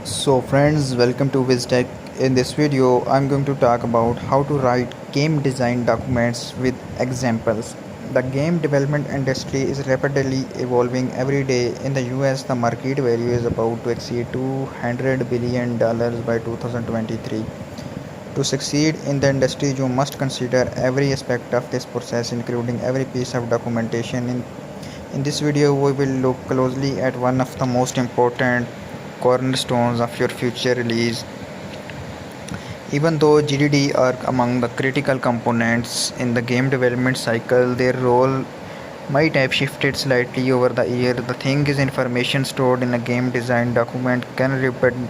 So friends, welcome to Whiz. In this video, I'm going to talk about how to write game design documents with examples. The game development industry is rapidly evolving every day. In the US, the market value is about to exceed $200 billion by 2023. To succeed in the industry, you must consider every aspect of this process, including every piece of documentation. In this video, we will look closely at one of the most important cornerstones of your future release. Even though GDD are among the critical components in the game development cycle, their role might have shifted slightly over the year. The thing is, information stored in a game design document can be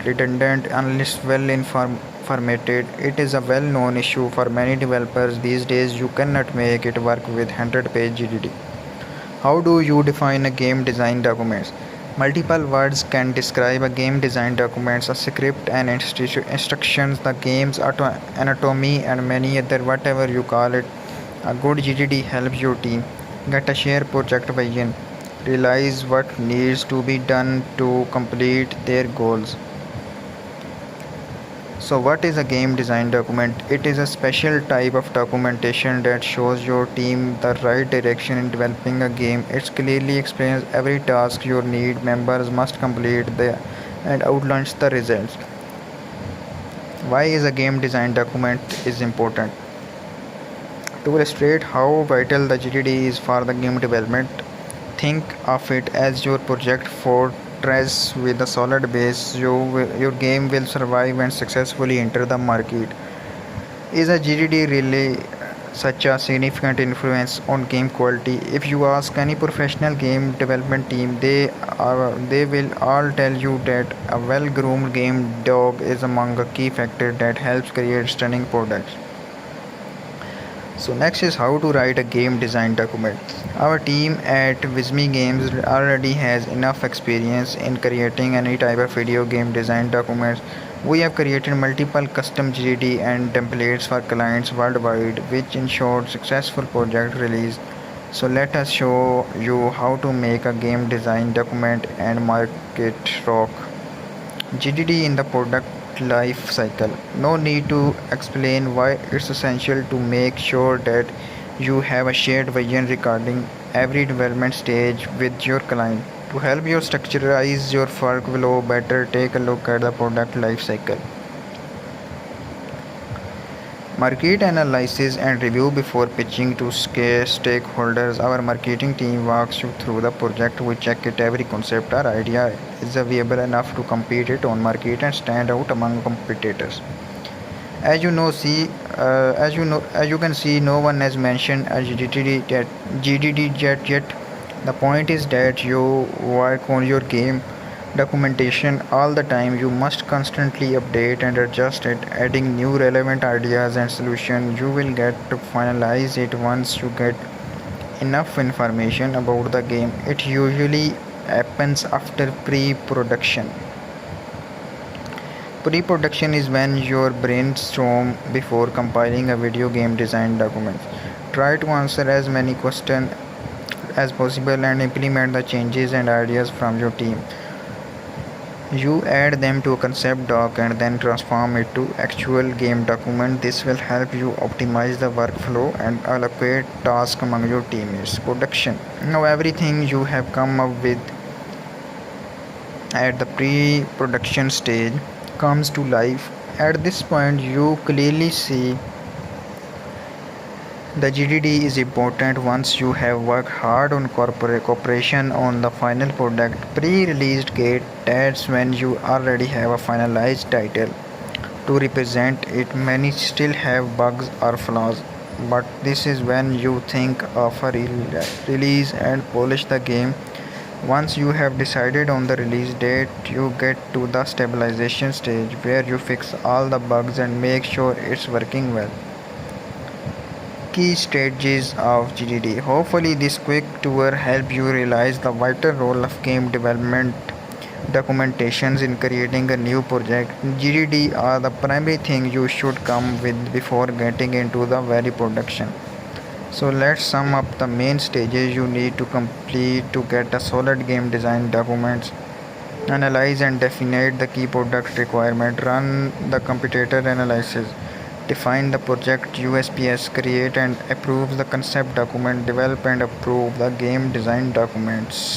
redundant unless formatted. It is a well-known issue for many developers these days. You cannot make it work with 100-page GDD. How do you define a game design document? Multiple words can describe a game design document: a script and instructions, the game's anatomy, and many other whatever you call it. A good GDD helps your team get a shared project vision, realize what needs to be done to complete their goals. So, what is a game design document? It is a special type of documentation that shows your team the right direction in developing a game. It clearly explains every task your need members must complete and outlines the results. Why is a game design document is important? To illustrate how vital the GDD is for the game development, think of it as your project fortress with a solid base. Your game will survive and successfully enter the market. Is a GDD really such a significant influence on game quality? If you ask any professional game development team, they will all tell you that a well-groomed game dog is among a key factor that helps create stunning products. So next is how to write a game design document. Our team at Whiz Games already has enough experience in creating any type of video game design documents. We have created multiple custom GD and templates for clients worldwide, which ensured successful project release. So let us show you how to make a game design document and market rock. GDD in the product life cycle. No need to explain why it's essential to make sure that you have a shared vision regarding every development stage with your client. To help you structurize your workflow better, take a look at the product life cycle. Market analysis and review before pitching to stakeholders. Our marketing team walks you through the project. We check it every concept or idea is viable enough to compete it on market and stand out among competitors. As you know, as you can see, no one has mentioned a GDD yet. The point is that you work on your game documentation all the time. You must constantly update and adjust it, adding new relevant ideas and solutions. You will get to finalize it once you get enough information about the game. It usually happens after pre-production. Pre-production is when you brainstorm before compiling a video game design document. Try to answer as many questions as possible and implement the changes and ideas from your team. You add them to a concept doc and then transform it to actual game document. This will help you optimize the workflow and allocate tasks among your teammates. Production. Now everything you have come up with at the pre-production stage comes to life. At this point you clearly see the GDD is important. Once you have worked hard on cooperation on the final product, pre-released gate, that's when you already have a finalized title to represent it. Many still have bugs or flaws, but this is when you think of a release and polish the game. Once you have decided on the release date, you get to the stabilization stage where you fix all the bugs and make sure it's working well. Key stages of GDD. Hopefully this quick tour helps you realize the vital role of game development documentations in creating a new project. GDD are the primary thing you should come with before getting into the very production. So let's sum up the main stages you need to complete to get a solid game design documents. Analyze and define the key product requirement. Run the competitor analysis. Define the project USPS. Create and approve the concept document. Develop and approve the game design documents.